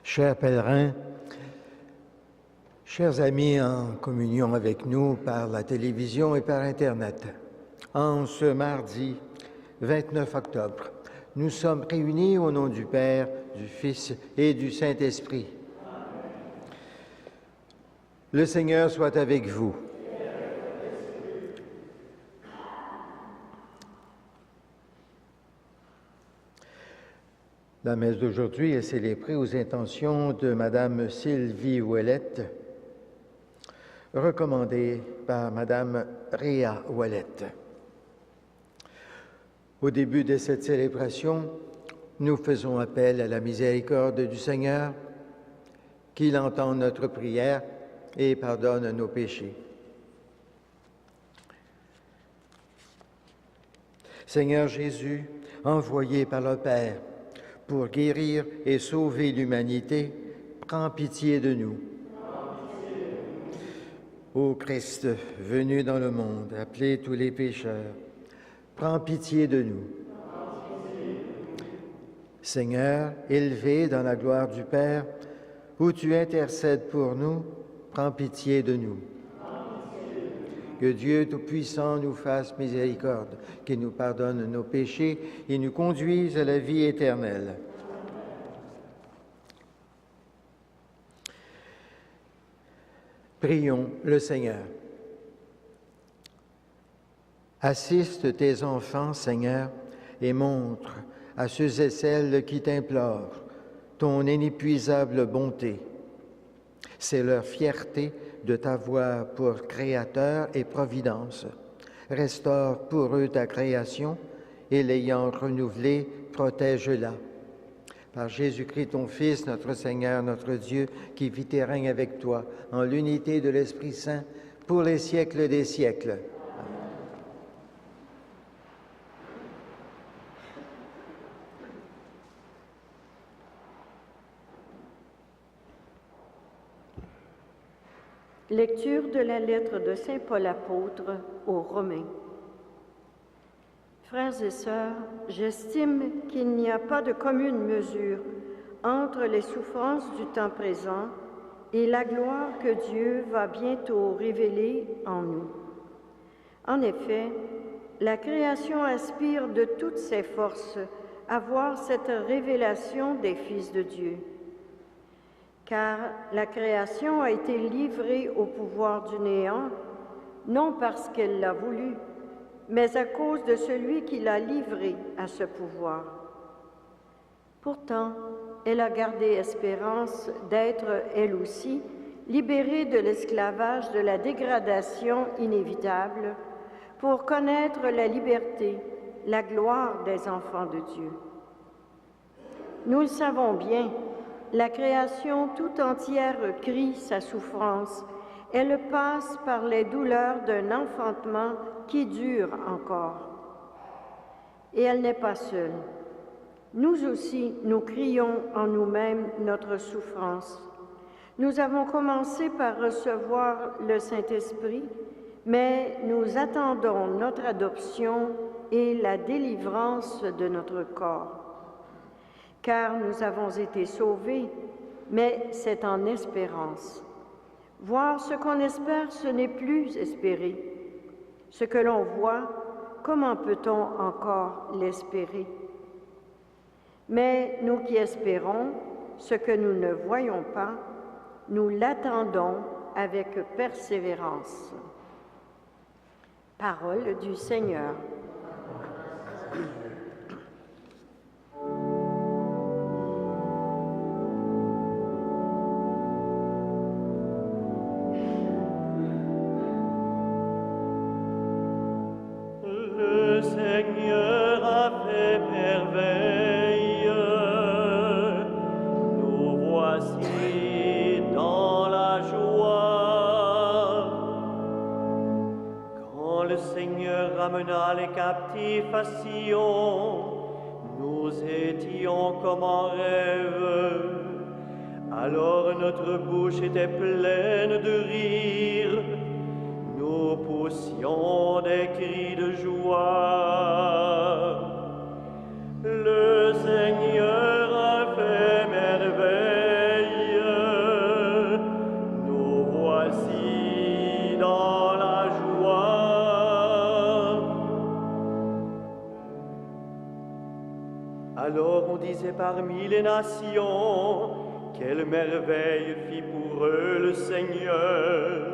Chers pèlerins, chers amis en communion avec nous par la télévision et par Internet, en ce mardi 29 octobre, nous sommes réunis au nom du Père, du Fils et du Saint-Esprit. Le Seigneur soit avec vous. La messe d'aujourd'hui est célébrée aux intentions de Madame Sylvie Ouellette, recommandée par Madame Réa Ouellette. Au début de cette célébration, nous faisons appel à la miséricorde du Seigneur, qu'il entende notre prière et pardonne nos péchés. Seigneur Jésus, envoyé par le Père pour guérir et sauver l'humanité, prends pitié de nous. Ô Christ, venu dans le monde, appeler tous les pécheurs, prends pitié de nous. Seigneur, élevé dans la gloire du Père, où tu intercèdes pour nous, prends pitié de nous. Que Dieu Tout-Puissant nous fasse miséricorde, qu'il nous pardonne nos péchés et nous conduise à la vie éternelle. Prions le Seigneur. Assiste tes enfants, Seigneur, et montre à ceux et celles qui t'implorent ton inépuisable bonté. C'est leur fierté de t'avoir pour Créateur et Providence. Restaure pour eux ta création et l'ayant renouvelée, protège-la. Par Jésus-Christ, ton Fils, notre Seigneur, notre Dieu, qui vit et règne avec toi, en l'unité de l'Esprit Saint, pour les siècles des siècles. Lecture de la lettre de Saint Paul apôtre aux Romains. Frères et sœurs, j'estime qu'il n'y a pas de commune mesure entre les souffrances du temps présent et la gloire que Dieu va bientôt révéler en nous. En effet, la création aspire de toutes ses forces à voir cette révélation des fils de Dieu. Car la création a été livrée au pouvoir du néant, non parce qu'elle l'a voulu, mais à cause de celui qui l'a livrée à ce pouvoir. Pourtant, elle a gardé espérance d'être, elle aussi, libérée de l'esclavage de la dégradation inévitable pour connaître la liberté, la gloire des enfants de Dieu. Nous le savons bien, la création tout entière crie sa souffrance. Elle passe par les douleurs d'un enfantement qui dure encore. Et elle n'est pas seule. Nous aussi, nous crions en nous-mêmes notre souffrance. Nous avons commencé par recevoir le Saint-Esprit, mais nous attendons notre adoption et la délivrance de notre corps. Car nous avons été sauvés, mais c'est en espérance. Voir ce qu'on espère, ce n'est plus espérer. Ce que l'on voit, comment peut-on encore l'espérer? Mais nous qui espérons ce que nous ne voyons pas, nous l'attendons avec persévérance. Parole du Seigneur. Les captifs à Sion, nous étions comme en rêve. Alors notre bouche était pleine de rire, nous poussions des cris de joie. Le Seigneur a fait merveille. Alors on disait parmi les nations, quelle merveille fit pour eux le Seigneur.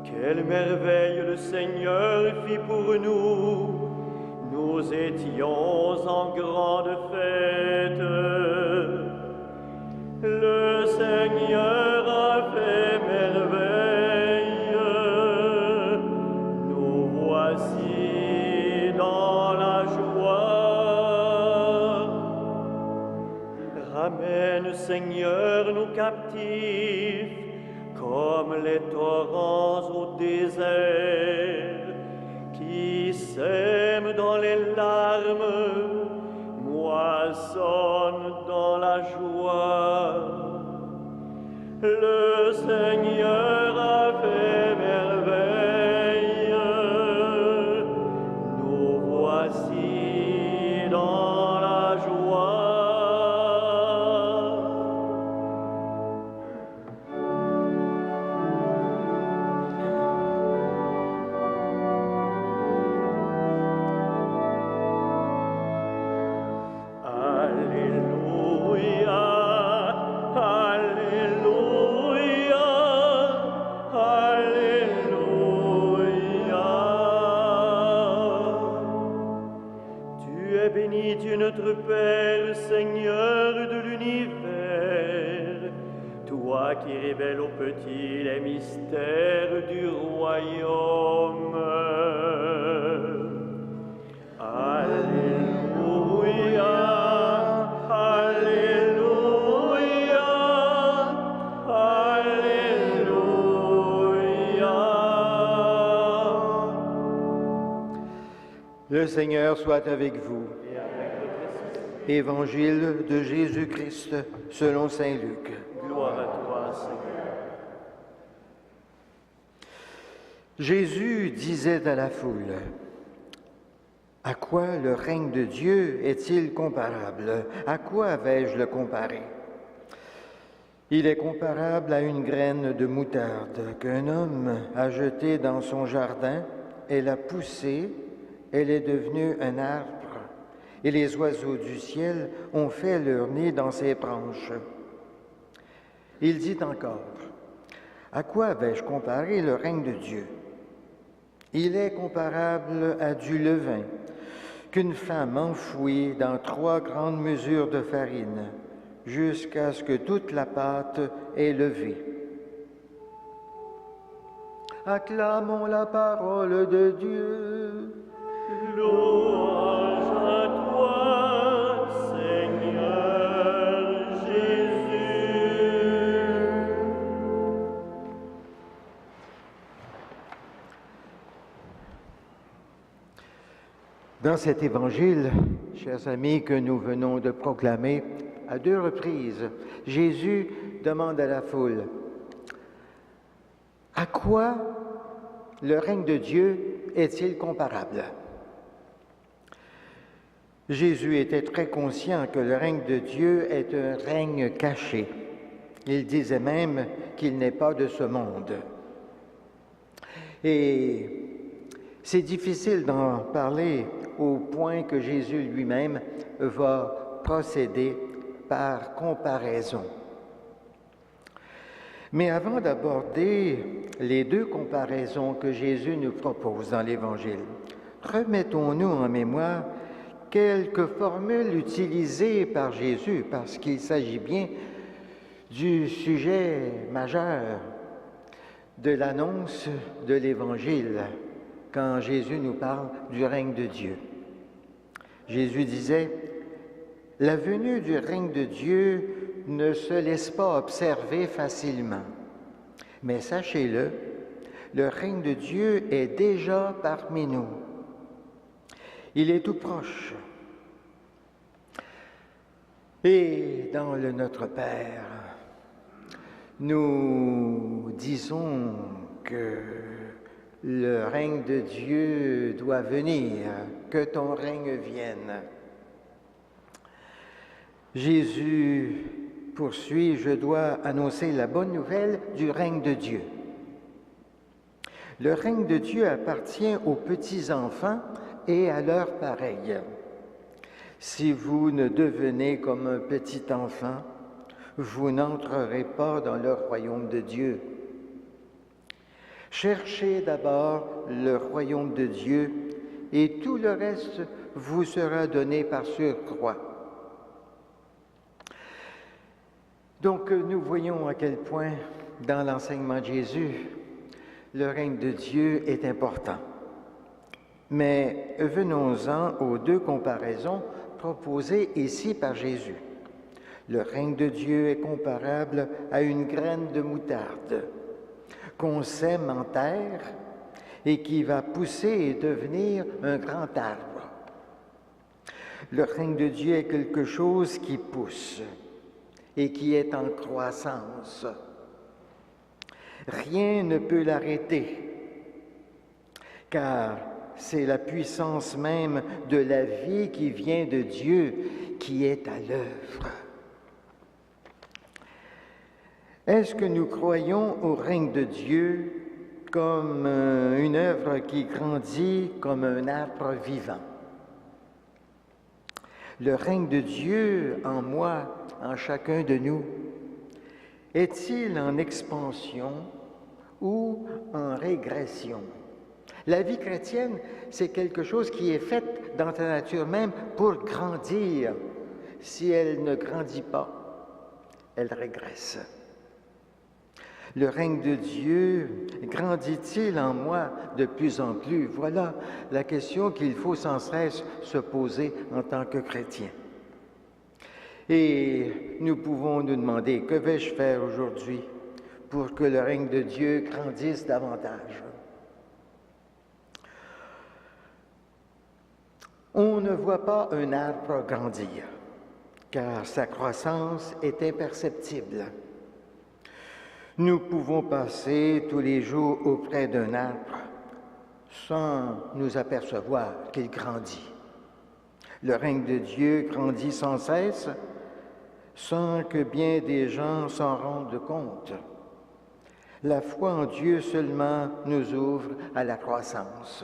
Quelle merveille le Seigneur fit pour nous. Nous étions en grande fête. Le Seigneur a fait merveille. Nous voici dans la joie. Ramène, Seigneur, nos captifs, comme les torrents au désert, qui sèment dans les larmes, moissonnent dans la joie. Le Seigneur a fait merveille. Nous voici dans la joie. Notre Père, Seigneur de l'univers, toi qui révèles aux petits les mystères du royaume. Alléluia, Alléluia, Alléluia. Le Seigneur soit avec vous. Évangile de Jésus-Christ selon saint Luc. Gloire à toi, Seigneur. Jésus disait à la foule, « À quoi le règne de Dieu est-il comparable? À quoi vais-je le comparer? Il est comparable à une graine de moutarde qu'un homme a jetée dans son jardin. Elle a poussé, elle est devenue un arbre. Et les oiseaux du ciel ont fait leur nid dans ses branches. » Il dit encore, « À quoi vais-je comparer le règne de Dieu? Il est comparable à du levain qu'une femme enfouit dans 3 grandes mesures de farine, jusqu'à ce que toute la pâte est levée. » Acclamons la parole de Dieu. Louange à toi, Seigneur Jésus. Dans cet évangile, chers amis, que nous venons de proclamer, à 2 reprises, Jésus demande à la foule, « À quoi le règne de Dieu est-il comparable? » Jésus était très conscient que le règne de Dieu est un règne caché. Il disait même qu'il n'est pas de ce monde. Et c'est difficile d'en parler au point que Jésus lui-même va procéder par comparaison. Mais avant d'aborder les 2 comparaisons que Jésus nous propose dans l'Évangile, remettons-nous en mémoire quelques formules utilisées par Jésus, parce qu'il s'agit bien du sujet majeur de l'annonce de l'Évangile, quand Jésus nous parle du règne de Dieu. Jésus disait, « La venue du règne de Dieu ne se laisse pas observer facilement, mais sachez-le, le règne de Dieu est déjà parmi nous. Il est tout proche. Et dans le Notre Père, nous disons que le règne de Dieu doit venir, que ton règne vienne. » Jésus poursuit, « Je dois annoncer la bonne nouvelle du règne de Dieu. » Le règne de Dieu appartient aux petits-enfants et à leurs pareils. Si vous ne devenez comme un petit enfant, vous n'entrerez pas dans le royaume de Dieu. Cherchez d'abord le royaume de Dieu et tout le reste vous sera donné par surcroît. Donc, nous voyons à quel point, dans l'enseignement de Jésus, le règne de Dieu est important. Mais venons-en aux deux comparaisons proposées ici par Jésus. Le règne de Dieu est comparable à une graine de moutarde qu'on sème en terre et qui va pousser et devenir un grand arbre. Le règne de Dieu est quelque chose qui pousse et qui est en croissance. Rien ne peut l'arrêter, car c'est la puissance même de la vie qui vient de Dieu qui est à l'œuvre. Est-ce que nous croyons au règne de Dieu comme une œuvre qui grandit comme un arbre vivant? Le règne de Dieu en moi, en chacun de nous, est-il en expansion ou en régression? La vie chrétienne, c'est quelque chose qui est fait dans ta nature même pour grandir. Si elle ne grandit pas, elle régresse. Le règne de Dieu grandit-il en moi de plus en plus? Voilà la question qu'il faut sans cesse se poser en tant que chrétien. Et nous pouvons nous demander, que vais-je faire aujourd'hui pour que le règne de Dieu grandisse davantage? On ne voit pas un arbre grandir, car sa croissance est imperceptible. Nous pouvons passer tous les jours auprès d'un arbre sans nous apercevoir qu'il grandit. Le règne de Dieu grandit sans cesse, sans que bien des gens s'en rendent compte. La foi en Dieu seulement nous ouvre à la croissance.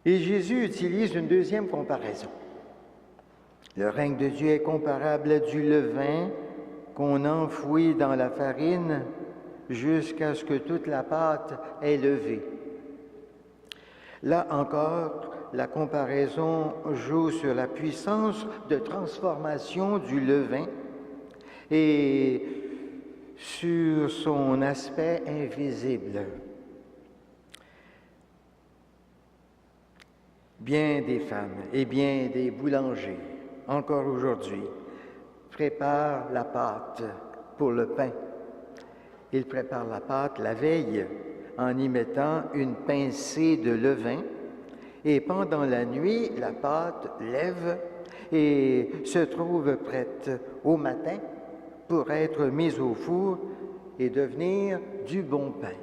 Et Jésus utilise une deuxième comparaison. Le règne de Dieu est comparable à du levain qu'on enfouit dans la farine jusqu'à ce que toute la pâte est levée. Là encore, la comparaison joue sur la puissance de transformation du levain et sur son aspect invisible. Bien des femmes et bien des boulangers, encore aujourd'hui, préparent la pâte pour le pain. Ils préparent la pâte la veille en y mettant une pincée de levain et pendant la nuit, la pâte lève et se trouve prête au matin pour être mise au four et devenir du bon pain.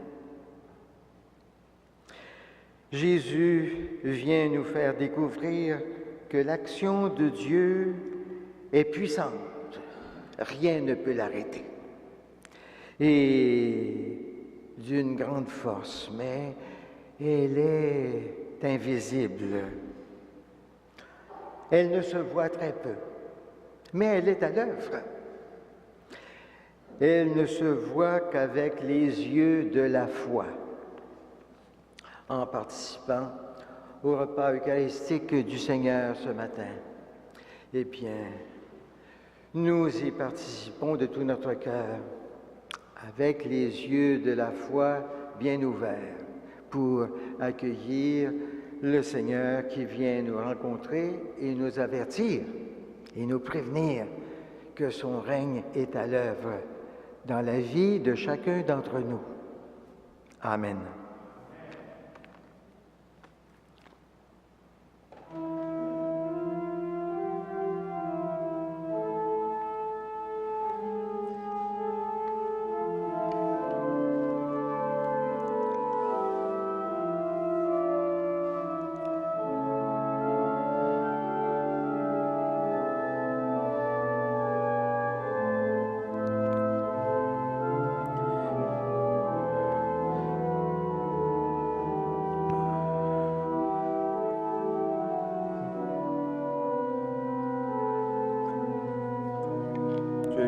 Jésus vient nous faire découvrir que l'action de Dieu est puissante. Rien ne peut l'arrêter. Et d'une grande force, mais elle est invisible. Elle ne se voit très peu, mais elle est à l'œuvre. Elle ne se voit qu'avec les yeux de la foi. En participant au repas eucharistique du Seigneur ce matin, eh bien, nous y participons de tout notre cœur, avec les yeux de la foi bien ouverts, pour accueillir le Seigneur qui vient nous rencontrer et nous avertir et nous prévenir que son règne est à l'œuvre dans la vie de chacun d'entre nous. Amen.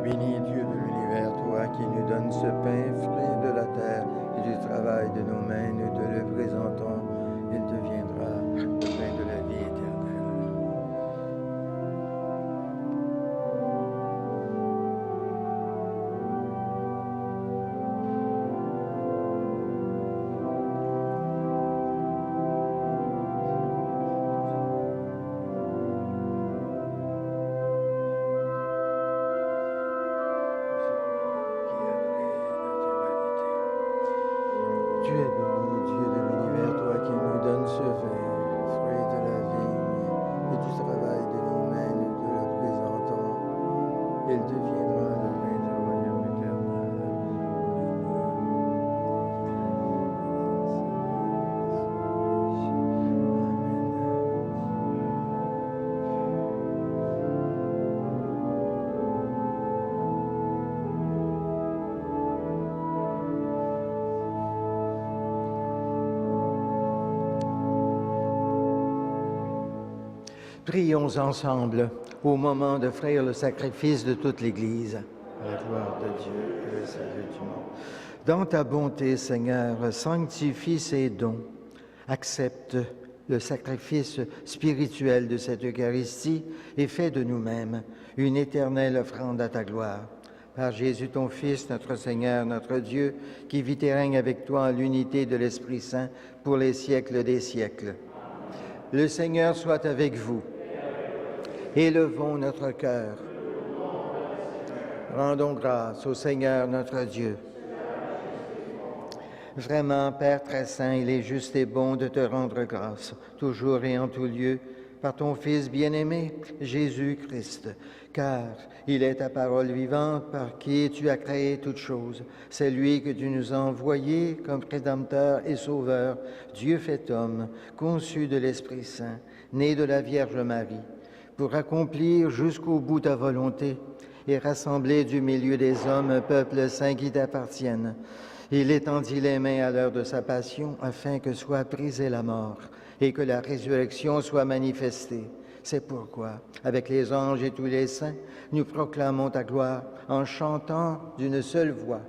béni, Dieu de l'univers, toi qui nous donnes ce pain, fruit de la terre et du travail de nos mains, nous te le présentons. Il deviendra le pain de la vie éternelle. Tu es béni, Dieu de l'univers, toi qui nous donnes ce vin, fruit de la vigne et du travail de nos mains, nous te le présentons. Il deviendra le pain du royaume éternel. Prions ensemble au moment d'offrir le sacrifice de toute l'Église. À la gloire de Dieu et le salut du monde. Dans ta bonté, Seigneur, sanctifie ces dons. Accepte le sacrifice spirituel de cette Eucharistie et fais de nous-mêmes une éternelle offrande à ta gloire. Par Jésus, ton Fils, notre Seigneur, notre Dieu, qui vit et règne avec toi en l'unité de l'Esprit Saint pour les siècles des siècles. Le Seigneur soit avec vous. Élevons notre cœur. Rendons grâce au Seigneur notre Dieu. Vraiment, Père très saint, il est juste et bon de te rendre grâce, toujours et en tout lieu, par ton Fils bien-aimé, Jésus-Christ, car il est ta parole vivante par qui tu as créé toutes choses. C'est lui que tu nous as envoyé comme Rédempteur et Sauveur, Dieu fait homme, conçu de l'Esprit Saint, né de la Vierge Marie, pour accomplir jusqu'au bout ta volonté et rassembler du milieu des hommes un peuple saint qui t'appartienne. Il étendit les mains à l'heure de sa passion afin que soit brisée la mort et que la résurrection soit manifestée. C'est pourquoi, avec les anges et tous les saints, nous proclamons ta gloire en chantant d'une seule voix.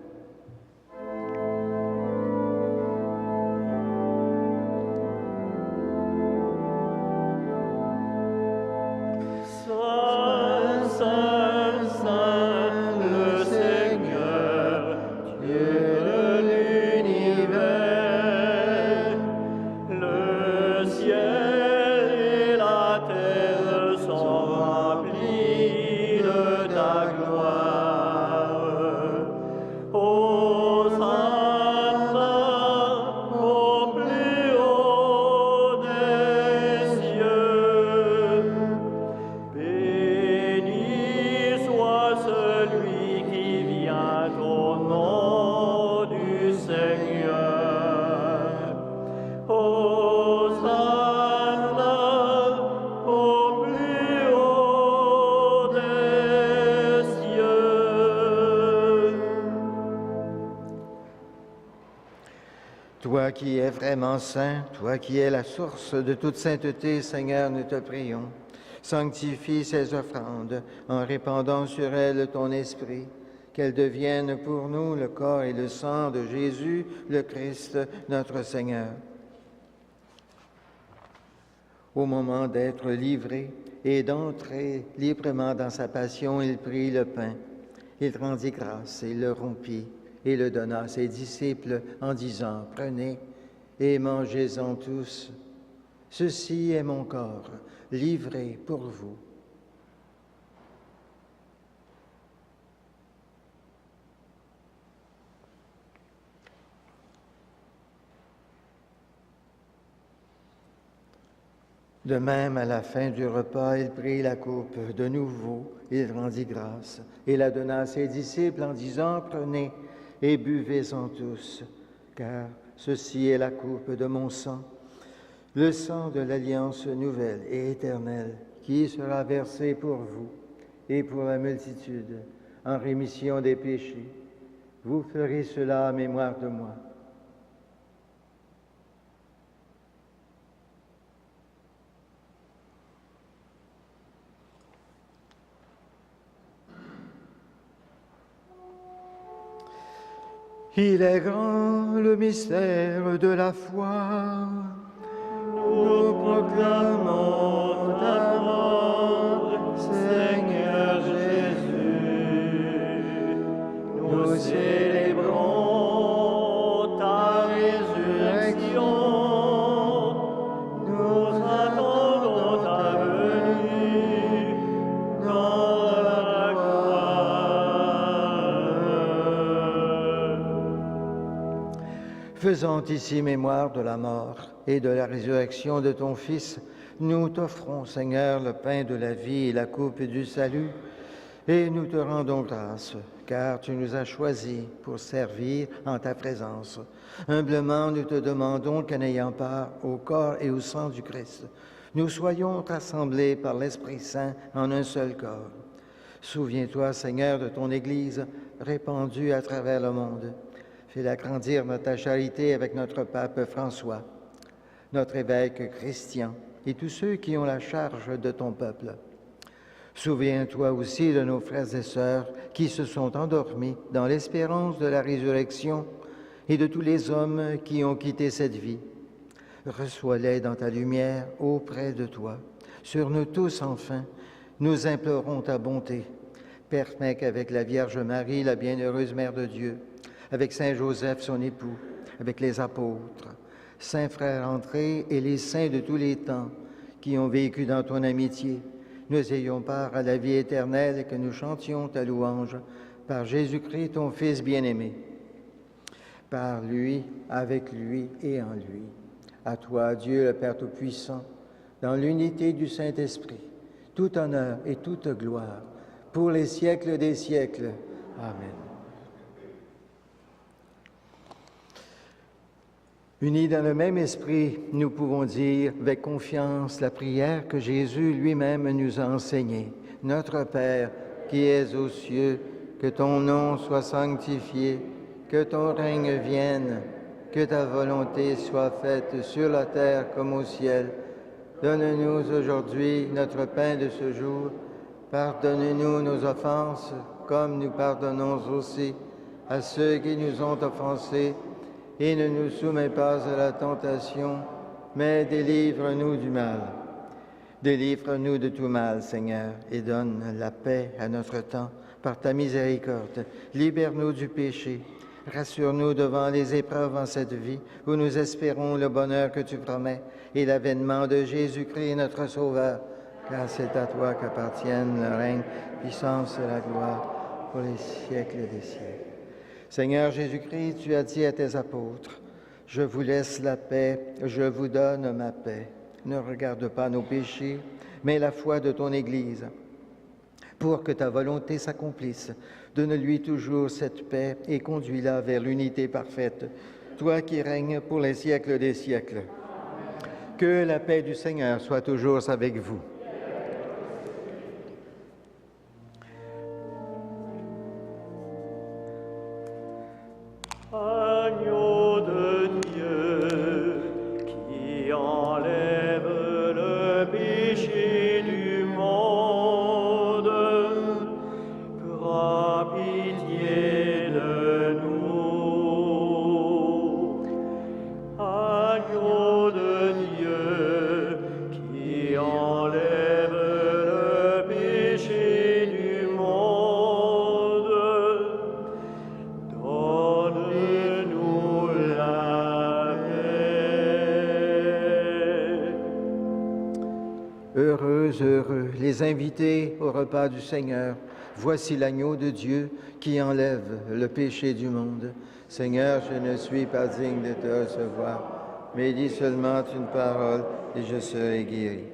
Toi qui es vraiment saint, toi qui es la source de toute sainteté, Seigneur, nous te prions. Sanctifie ces offrandes en répandant sur elles ton esprit, qu'elles deviennent pour nous le corps et le sang de Jésus, le Christ, notre Seigneur. Au moment d'être livré et d'entrer librement dans sa passion, il prit le pain. Il rendit grâce et le rompit et le donna à ses disciples en disant, « Prenez et mangez-en tous. Ceci est mon corps, livré pour vous. » De même, à la fin du repas, il prit la coupe. De nouveau, il rendit grâce et la donna à ses disciples en disant, « Prenez et buvez-en tous, car ceci est la coupe de mon sang, le sang de l'alliance nouvelle et éternelle, qui sera versé pour vous et pour la multitude, en rémission des péchés. Vous ferez cela en mémoire de moi. » Il est grand le mystère de la foi. Nous proclamons ta mort, Seigneur Jésus. Nous célébrons ta résurrection. Nous attendons ta venue dans la gloire. Faisant ici mémoire de la mort et de la résurrection de ton Fils, nous t'offrons, Seigneur, le pain de la vie et la coupe du salut, et nous te rendons grâce, car tu nous as choisis pour servir en ta présence. Humblement, nous te demandons qu'en ayant part au corps et au sang du Christ, nous soyons rassemblés par l'Esprit Saint en un seul corps. Souviens-toi, Seigneur, de ton Église répandue à travers le monde. Fais-la grandir dans ta charité avec notre pape François, notre évêque Christian et tous ceux qui ont la charge de ton peuple. Souviens-toi aussi de nos frères et sœurs qui se sont endormis dans l'espérance de la résurrection et de tous les hommes qui ont quitté cette vie. Reçois-les dans ta lumière auprès de toi. Sur nous tous, enfin, nous implorons ta bonté. Permets qu'avec la Vierge Marie, la bienheureuse Mère de Dieu, avec Saint Joseph, son époux, avec les apôtres, saints frères André et les saints de tous les temps qui ont vécu dans ton amitié, nous ayons part à la vie éternelle et que nous chantions ta louange par Jésus-Christ, ton Fils bien-aimé. Par lui, avec lui et en lui. À toi, Dieu le Père Tout-Puissant, dans l'unité du Saint-Esprit, tout honneur et toute gloire, pour les siècles des siècles. Amen. Unis dans le même esprit, nous pouvons dire avec confiance la prière que Jésus lui-même nous a enseignée. Notre Père, qui es aux cieux, que ton nom soit sanctifié, que ton règne vienne, que ta volonté soit faite sur la terre comme au ciel. Donne-nous aujourd'hui notre pain de ce jour. Pardonne-nous nos offenses, comme nous pardonnons aussi à ceux qui nous ont offensés. Et ne nous soumets pas à la tentation, mais délivre-nous du mal. Délivre-nous de tout mal, Seigneur, et donne la paix à notre temps par ta miséricorde. Libère-nous du péché. Rassure-nous devant les épreuves en cette vie, où nous espérons le bonheur que tu promets et l'avènement de Jésus-Christ, notre Sauveur. Car c'est à toi qu'appartiennent le règne, la puissance et la gloire pour les siècles des siècles. Seigneur Jésus-Christ, tu as dit à tes apôtres, « Je vous laisse la paix, je vous donne ma paix. Ne regarde pas nos péchés, mais la foi de ton Église. Pour que ta volonté s'accomplisse, donne-lui toujours cette paix et conduis-la vers l'unité parfaite, toi qui règnes pour les siècles des siècles. Que la paix du Seigneur soit toujours avec vous. Agneau de Dieu, qui enlève le péché du monde, prends pitié de nous. Agneau de Dieu, qui enlève le péché du monde, donne-nous la paix. Heureux, heureux, les invités au repas du Seigneur. Voici l'agneau de Dieu qui enlève le péché du monde. Seigneur, je ne suis pas digne de te recevoir, mais dis seulement une parole et je serai guéri.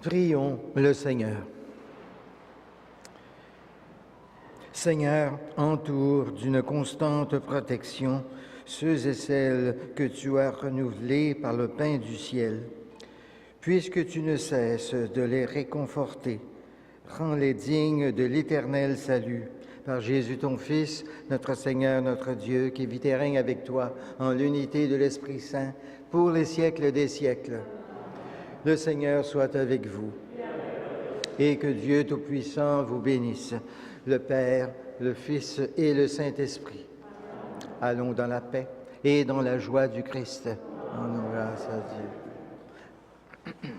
Prions le Seigneur. Seigneur, entoure d'une constante protection ceux et celles que tu as renouvelés par le pain du ciel. Puisque tu ne cesses de les réconforter, rends-les dignes de l'éternel salut. Par Jésus ton Fils, notre Seigneur, notre Dieu, qui vit et règne avec toi en l'unité de l'Esprit Saint, pour les siècles des siècles. Le Seigneur soit avec vous. Et que Dieu Tout-Puissant vous bénisse, le Père, le Fils et le Saint-Esprit. Allons dans la paix et dans la joie du Christ. Rendons grâce à Dieu.